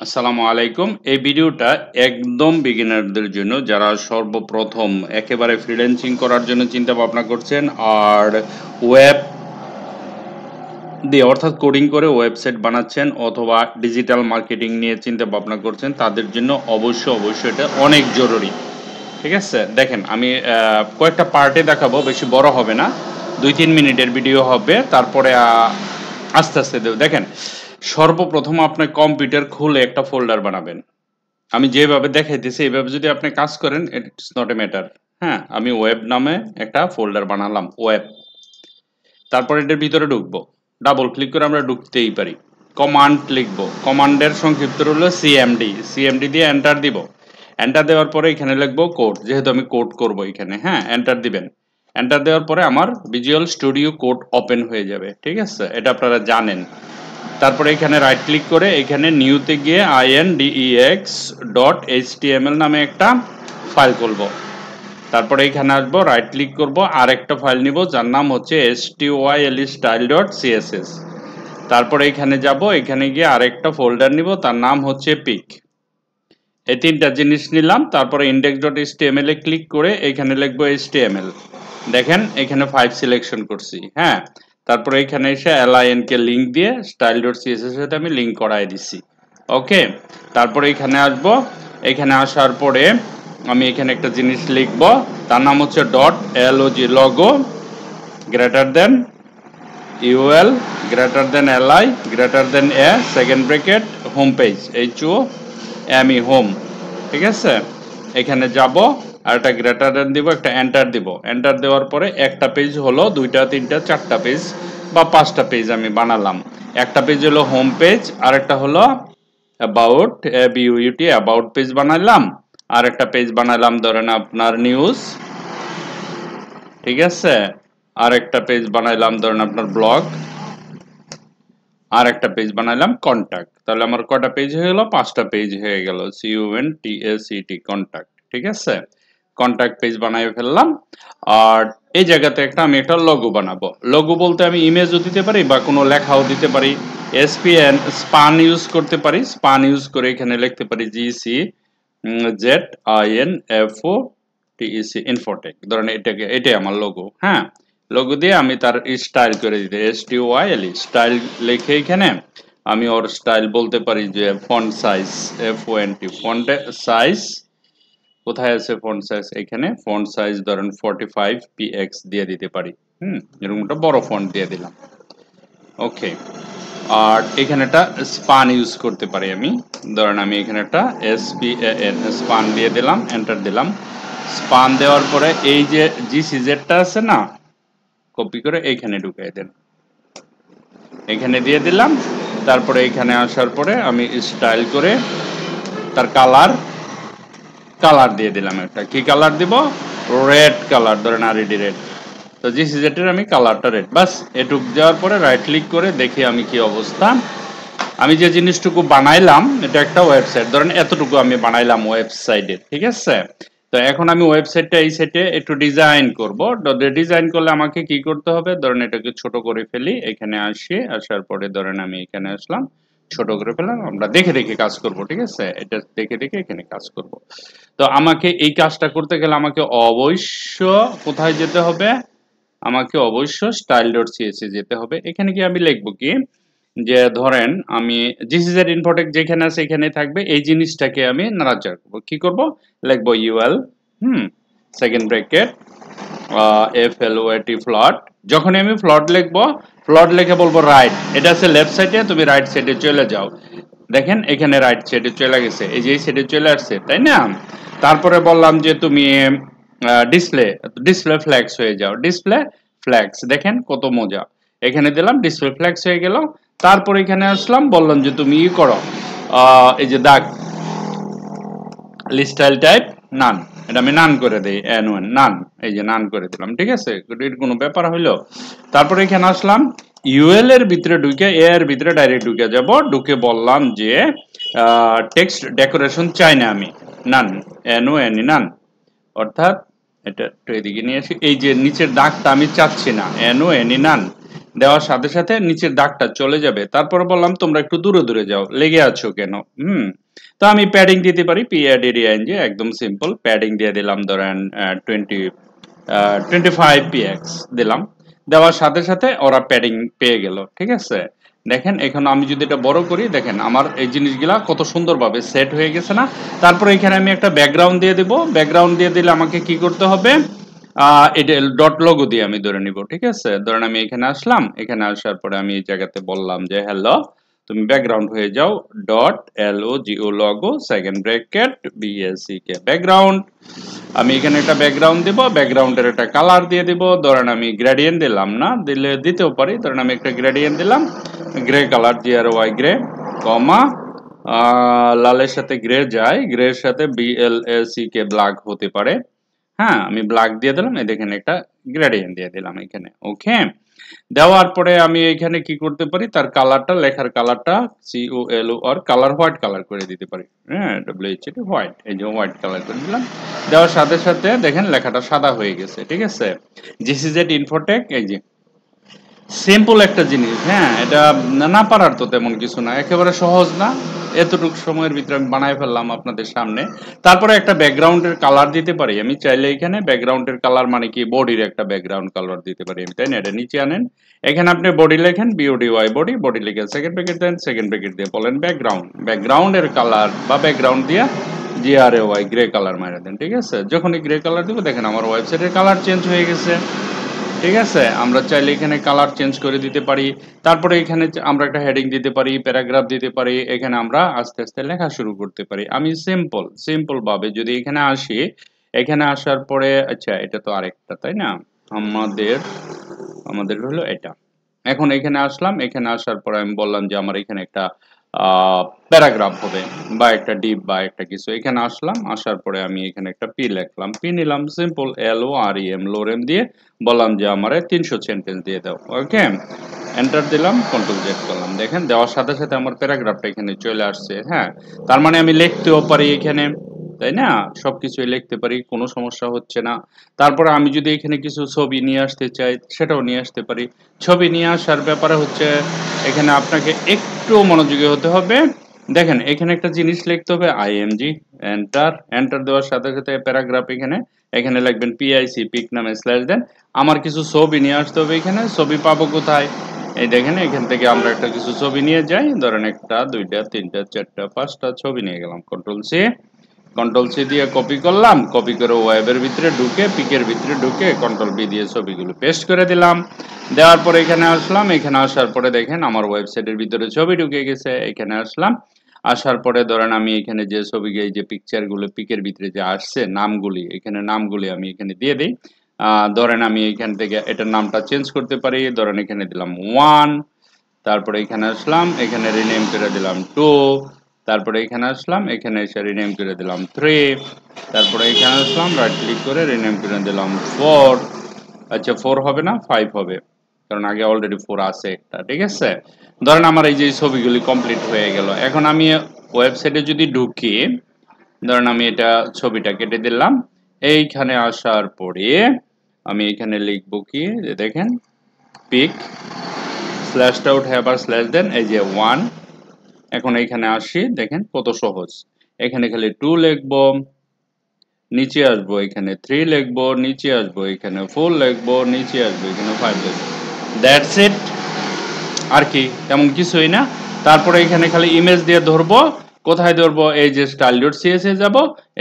আসসালামু আলাইকুম। এই ভিডিওটা একদম বিগিনারদের জন্য, যারা সর্বপ্রথম একেবারে ফ্রিল্যান্সিং করার জন্য চিন্তা ভাবনা করছেন আর ওয়েব দিয়ে অর্থাৎ কোডিং করে ওয়েবসাইট বানাচ্ছেন অথবা ডিজিটাল মার্কেটিং নিয়ে চিন্তা ভাবনা করছেন, তাদের জন্য অবশ্যই এটা অনেক জরুরি। ঠিক আছে, দেখেন আমি কয়েকটা পার্টে দেখাবো, বেশি বড় হবে না, 2-3 মিনিটের ভিডিও হবে। তারপরে আস্তে আস্তে দেব। দেখেন, সর্বপ্রথম আপনি কম্পিউটার খুলে একটা ফোল্ডার বানাবেন। আমি যেভাবে দেখাইতেছি এইভাবে যদি আপনি কাজ করেন, ইটস নট এ ম্যাটার। হ্যাঁ, আমি ওয়েব নামে একটা ফোল্ডার বানালাম, ওয়েব। তারপর এটার ভিতরে ঢুকবো, ডাবল ক্লিক করে আমরা ঢুকতেই পারি। কমান্ড লিখবো, কমান্ডের সংক্ষিপ্ত হলো সিএমডি। সিএমডি দিয়ে এন্টার দিব। এন্টার দেওয়ার পরে এখানে লিখবো কোড, যেহেতু আমি কোড করব এখানে। হ্যাঁ, এন্টার দিবেন। এন্টার দেওয়ার পরে আমার ভিজুয়াল স্টুডিও কোড ওপেন হয়ে যাবে। ঠিক আছে, এটা আপনারা জানেন। তারপরে এখানে রাইট ক্লিক করে এখানে নিউতে গিয়ে index.html নামে একটা ফাইল খুলবো। তারপরে এখানে আসবো, রাইট ক্লিক করব, আরেকটা ফাইল নিব যার নাম হচ্ছে style.style.css। তারপরে এখানে যাব, এখানে গিয়ে আরেকটা ফোল্ডার নিব, তার নাম হচ্ছে পিক। এই তিনটা জিনিস নিলাম। তারপরে index.html এ ক্লিক করে এখানে লিখবো html। দেখেন এখানে 5 সিলেকশন করছি। হ্যাঁ, তারপরে এখানে এসে align কে লিংক দিয়ে style.css এর সাথে আমি লিংক করাই দিছি। ওকে, তারপরে এখানে আসব। এখানে আসার পরে আমি এখানে একটা জিনিস লিখব, তার নাম হচ্ছে .log, logo greater than ul greater than li greater than a second bracket home page HOME home. ঠিক আছে, এখানে যাব আর একটা গ্রেটার দেন দিব, একটা এন্টার দিব। এন্টার দেওয়ার পরে একটা পেজ হলো, 2টা 3টা 4টা পেজ বা 5টা পেজ আমি বানালাম। একটা পেজ হলো হোম পেজ, আর একটা হলো অ্যাবাউট, ABOUT অ্যাবাউট পেজ বানাইলাম। আর একটা পেজ বানাইলাম ধরেন আপনার নিউজ। ঠিক আছে, আর একটা পেজ বানাইলাম ধরেন আপনার ব্লগ। আর একটা পেজ বানাইলাম কন্টাক্ট। তাহলে আমার কয়টা পেজ হয়ে গেল? 5টা পেজ হয়ে গেল, CONTACT কন্টাক্ট। ঠিক আছে, কন্টাক্ট পেজ বানাই ফেললাম। আর এই জায়গাতে আমি একটা লোগো বানাবো। লোগো বলতে আমি ইমেজও দিতে পারি বা কোনো লেখাও দিতে পারি। স্পান ইউজ করতে পারি। স্পান ইউজ করে এখানে লিখতে পারি GCZINFOTEC ইনফোটেক। ধরেন এটাই আমার লোগো। হ্যাঁ, লোগো দিয়ে আমি তার স্টাইল করে দিতে STYL স্টাইল লিখে এখানে আমি ওর স্টাইল বলতে পারি যে font size FONT font size কোথায় আছে? ফন্ট সাইজ এখানে। ফন্ট সাইজ ধরেন 45 px দিয়ে দিতে পারি। এরকম একটা বড় ফন্ট দিয়ে দিলাম। ওকে, আর এখানে একটা স্পান ইউজ করতে পারি আমি। ধরেন আমি এখানে একটা SPAN স্পান দিয়ে দিলাম, এন্টার দিলাম। স্পান দেওয়ার পরে এই যে GCZটা আছে না, কপি করে এইখানে ঢুকিয়ে দেন। এখানে দিয়ে দিলাম। তারপরে এখানে আসার পরে আমি স্টাইল করে তার কালার দিয়ে দিলাম। একটা কি কালার দিব? রেড কালার, ধরেন RED রেড। তো GCZ-এর আমি কালারটা রেড। বাস, এটুক যাওয়ার পরে রাইট ক্লিক করে দেখি আমি কি অবস্থা। আমি যে জিনিসটুকু বানাইলাম, এটা একটা ওয়েবসাইট, ধরেন এতটুকু আমি বানাইলাম ওয়েবসাইটে। ঠিক আছে, তো এখন আমি ওয়েবসাইটটা এই সাইটে একটু ডিজাইন করব। ডিজাইন করলে আমাকে কি করতে হবে? ধরেন এটাকে ছোট করে ফেলি। এখানে আসার পরে ধরেন আমি এখানে আসলাম, ছোট করে ফেললাম। আমরা দেখে দেখে কাজ করব। ঠিক আছে, এটা দেখে দেখে এখানে কাজ করব। তো আমাকে এই কাজটা করতে গেলে আমাকে অবশ্য কোথায় যেতে হবে? আমাকে অবশ্য style.css যেতে হবে। এখানে কি আমি লিখবো কি, যে ধরেন আমি GCZ ইনফোটেক যেখানে আছে এখানে থাকবে, এই জিনিসটাকে আমি নাড়াচাড়া করব। কি করব? লিখবো UL সেকেন্ড ব্র্যাকেট FLOAT ফ্লট। যখন আমি ফ্লট লিখবো, ফ্লট লিখে বলবো রাইট। এটা আছে লেফট সাইডে, তুমি রাইট সাইডে চলে যাও। দেখেন এখানে রাইট সাইডে চলে গেছে, এই যে এই সাইডে চলে আসছে, তাই না? তারপরে বললাম যে তুমি ডিসপ্লে ফ্ল্যাক্স হয়ে যাও। ডিসপ্লে ফ্ল্যাক্স, দেখেন কত মজা। এখানে দিলাম ডিসপ্লে ফ্ল্যাক্স হয়ে গেল। তারপর এখানে আসলাম, বললাম যে তুমি ই করো, এই যে দাগ স্টাইল টাইপ নান, এটা আমি নান করে দেই, N1 নান, এই যে নান করে দিলাম। ঠিক আছে, এর কোনো ব্যাপার হইলো? তারপরে এখানে আসলাম, UL এর ভিতরে ঢুকে এর ভিতরে ডাইরেক্ট ঢুকে যাব। ঢুকে বললাম যে টেক্সট ডেকোরেশন চাই না আমি, নান, NON নান। অর্থাৎ এটা একটু এদিকে নিয়ে আসি, এই যে নিচের দাগটা আমি চাচ্ছি না, NON নান। দেওয়ার সাথে সাথে নিচের দাগটা চলে যাবে। তারপরে বললাম তোমরা একটু দূরে দূরে যাও, লেগে আছো কেন? তো আমি প্যাডিং দিতে পারি, PADDING, একদম সিম্পল। প্যাডিং দিয়ে দিলাম ধরেন 25 px দিলাম। দেওয়ার সাথে সাথে ওরা প্যাডিং পেয়ে গেল। ঠিক আছে, দেখেন এখন আমি যদি এটা বড় করি, দেখেন আমার এই জিনিসগুলা কত সুন্দরভাবে সেট হয়ে গেছে না? তারপরে এখানে আমি একটা ব্যাকগ্রাউন্ড দিয়ে দেব। ব্যাকগ্রাউন্ড দিয়ে দিলে আমাকে কি করতে হবে? এটা ডট লোগো দিয়ে আমি ধরে নিব। ঠিক আছে, ধরেন আমি এখানে আসলাম, এখানে আসার পরে আমি এই জায়গাতে বললাম যে হ্যালো, তুমি ব্যাকগ্রাউন্ড হয়ে যাও, dot LOGO logo second bracket BACK background. আমি এখানে একটা ব্যাকগ্রাউন্ড দেব, ব্যাকগ্রাউন্ডের একটা কালার দিয়ে দিব। ধরেন আমি গ্রেডিয়েন্ট দিলাম না, দিলে দিতেও পারি। ধরেন আমি একটা গ্রেডিয়েন্ট দিলাম, গ্রে কালার, GRY গ্রে, কমা লালের সাথে গ্রে যায়, গ্রের সাথে BLACK ব্ল্যাক হতে পারে। হ্যাঁ, আমি ব্ল্যাক দিয়ে দিলাম, এই দেখেন একটা গ্রেডিয়েন্ট দিয়ে দিলাম এখানে। ওকে, দেওয়ার পরে আমি এখানে কি করতে পারি, তার কালারটা, লেখার কালারটা COLO আর কালার হোয়াইট কালার করে দিতে পারি। হ্যাঁ, WHIT হোয়াইট, এই যে হোয়াইট কালার করে দিলাম। দেওয়ার সাথে সাথে দেখেন লেখাটা সাদা হয়ে গেছে। ঠিক আছে, GCZ ইনফোটেক, এই যে সিম্পল একটা জিনিস। হ্যাঁ, এটা না পারার তো তেমন কিছু না, একেবারে সহজ না। এতটুকু সময়ের ভিতরে আমি বানাই ফেললাম আপনাদের সামনে। তারপরে একটা ব্যাকগ্রাউন্ডের কালার দিতে পারি আমি চাইলে। এখানে ব্যাকগ্রাউন্ডের কালার মানে কি, বডির একটা ব্যাকগ্রাউন্ড কালার দিতে পারি আমি, তাই না? এটা নিচে আনেন, এখানে আপনি বডি লেখেন, BODY বডি, বডি লিখে সেকেন্ড ব্র্যাকেট দেন, সেকেন্ড ব্র্যাকেট দিয়ে বলেন ব্যাকগ্রাউন্ড। ব্যাকগ্রাউন্ডের কালার বা ব্যাকগ্রাউন্ড দিয়ে GRAY গ্রে কালার মারা দেন। ঠিক আছে, যখনই গ্রে কালার দিব, দেখেন আমার ওয়েবসাইটের কালার চেঞ্জ হয়ে গেছে। ঠিক আছে, আমরা চাইলে এখানে কালার চেঞ্জ করে দিতে পারি। তারপরে এখানে আমরা একটা হেডিং দিতে পারি, প্যারাগ্রাফ দিতে পারি। এখানে আমরা আস্তে আস্তে লেখা শুরু করতে পারি। আমি সিম্পল ভাবে যদি এখানে আসি, এখানে আসার পরে, আচ্ছা এটা তো আরেকটা, তাই না? আমাদের হলো এটা। এখন এখানে আসলাম, এখানে আসার পরে আমি বললাম যে আমার এখানে একটা প্যারাগ্রাফ হবে বা একটা ডিপ বা একটা কিছু। এখানে আসলাম, আসার পরে আমি এখানে একটা পি লিখলাম, পি নিলাম, সিম্পল LOREM লোরেম দিয়ে বললাম যে আমারে 300 সেন্টেন্স দিয়ে দাও। ওকে, এন্টার দিলাম, কন্ট্রোল জেড করলাম। দেখেন দেওয়ার সাথে সাথে আমার প্যারাগ্রাফটা এখানে চলে আসছে। হ্যাঁ, তার মানে আমি লিখতেও পারি এখানে, তাই না? সবকিছুই লিখতে পারি, কোনো সমস্যা হচ্ছে না। তারপরে আমি যদি এখানে কিছু ছবি নিয়ে আসতে চাই, সেটাও নিয়ে আসতে পারি। ছবি নিয়ে আসার ব্যাপারে হচ্ছে এখানে আপনাকে একটু মনোযোগী হতে হবে। দেখেন এখানে একটা জিনিস লিখতে হবে, IMG, এন্টার দেওয়ার সাথে সাথে প্যারাগ্রাফ এখানে লিখবেন PIC, পিক নামে স্ল্যাশ দেন। আমার কিছু ছবি নিয়ে আসতে হবে এখানে। ছবি পাবো কোথায়? এই দেখেন এখান থেকে আমরা একটা কিছু ছবি নিয়ে যাই, ধরেন একটা, দুইটা, তিনটা, চারটা, পাঁচটা ছবি নিয়ে গেলাম। কন্ট্রোল সি দিয়ে কপি করলাম, কপি করে ওয়েবের ভিতরে ঢুকে, পিকের ভিতরে ঢুকে কন্ট্রোল বি দিয়ে ছবিগুলো পেস্ট করে দিলাম। দেওয়ার পরে এখানে আসলাম, এখানে আসার পরে দেখেন আমার ওয়েবসাইটের ভিতরে ছবি ঢুকে গেছে। এখানে আসলাম, আসার পরে ধরেন আমি এখানে যে ছবি, এই যে পিকচারগুলো পিকের ভিতরে যে আসছে, নামগুলি, এখানে নামগুলি আমি এখানে দিয়ে দিই। ধরেন আমি এখান থেকে এটার নামটা চেঞ্জ করতে পারি। ধরেন এখানে দিলাম 1, তারপরে এখানে আসলাম, এখানে রিনেম করে দিলাম 2, তারপরে এখানে আসলাম, এখানে এসে রিনেম করে দিলাম 3, তারপরে এখানে আসলাম, রাইট ক্লিক করে রিনেম করে দিলাম 4। আচ্ছা 4 হবে না, 5 হবে, কারণ আগে অলরেডি 4 আছে একটা। ঠিক আছে, ধরেন আমার এই যে ছবিগুলি কমপ্লিট হয়ে গেল। এখন আমি ওয়েবসাইটে যদি ঢুকি, ধরেন আমি এটা ছবিটা কেটে দিলাম। এইখানে আসার পরে আমি এখানে লিখবো কি, দেখেন পিক স্ল্যাশটা উঠে আবার স্ল্যাশ দেন, এই যে 1। এখন এইখানে আসি, দেখেন কত সহজ। এখানে খালি 2 লিখবো, নিচে আসবো, এখানে 3 লিখবো, নিচে আসবো, এখানে 4 লিখবো, নিচে আসবো, এখানে 5 লিখবো। দ্যাটস ইট, আর কি, তেমন কিছুই না। তারপরে এখানে খালি ইমেজ দিয়ে ধরবো। কোথায় ধরবো? এই যে style.cs এ যাব,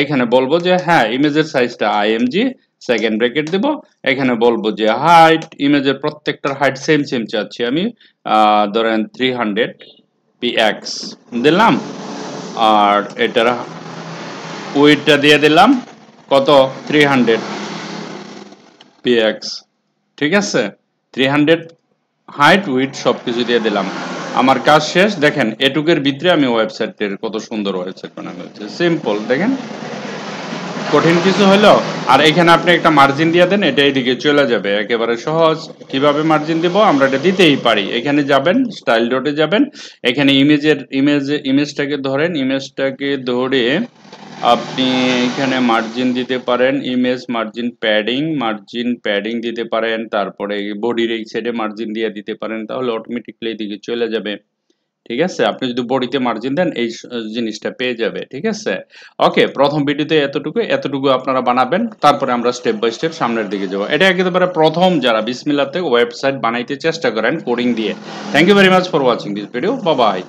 এখানে বলবো যে হ্যাঁ ইমেজের সাইজটা IMG, সেকেন্ড ব্র্যাকেট দেব। এখানে বলবো যে হাইট, ইমেজের প্রত্যেকটার হাইট সেম চাচ্ছি আমি, ধরেন 300 px দিলাম। আর এটার উইডটা দিয়ে দিলাম কত, 300 px। ঠিক আছে, 300 হাইট উইড সবকিছু দিয়ে দিলাম। আমার কাজ শেষ। দেখেন এটুকের ভিতরে আমি ওয়েবসাইটের কত সুন্দর ওয়েবসাইট বানানো হয়েছে, সিম্পল। দেখেন কঠিন কিছু হলো? আর এখানে আপনি একটা মার্জিন দিয়ে দেন, এটা এইদিকে চলে যাবে, একেবারে সহজ। কিভাবে মার্জিন দিব? আমরা এটা দিতেই পারি। এখানে যাবেন, স্টাইল ডটে যাবেন, এখানে ইমেজটাকে ধরেন, ইমেজটাকে ধরে আপনি এখানে মার্জিন দিতে পারেন, ইমেজ মার্জিন প্যাডিং দিতে পারেন, তারপরে বডির এই সাইডে মার্জিন দিয়ে দিতে পারেন, তাহলে অটোমেটিক্যালি এদিকে চলে যাবে। ঠিক আছে, আপনি যদি বডিতে মার্জিন দেন এই জিনিসটা পেয়ে যাবে। ঠিক আছে, ওকে, প্রথম ভিডিওতে এতটুকু আপনারা বানাবেন, তারপরে আমরা স্টেপ বাই স্টেপ সামনের দিকে যাব। এটা একেবারে প্রথম যারা বিসমিল্লাহ থেকে ওয়েবসাইট বানাইতে চেষ্টা করেন কোডিং দিয়ে। Thank you very much for watching this video, bye by.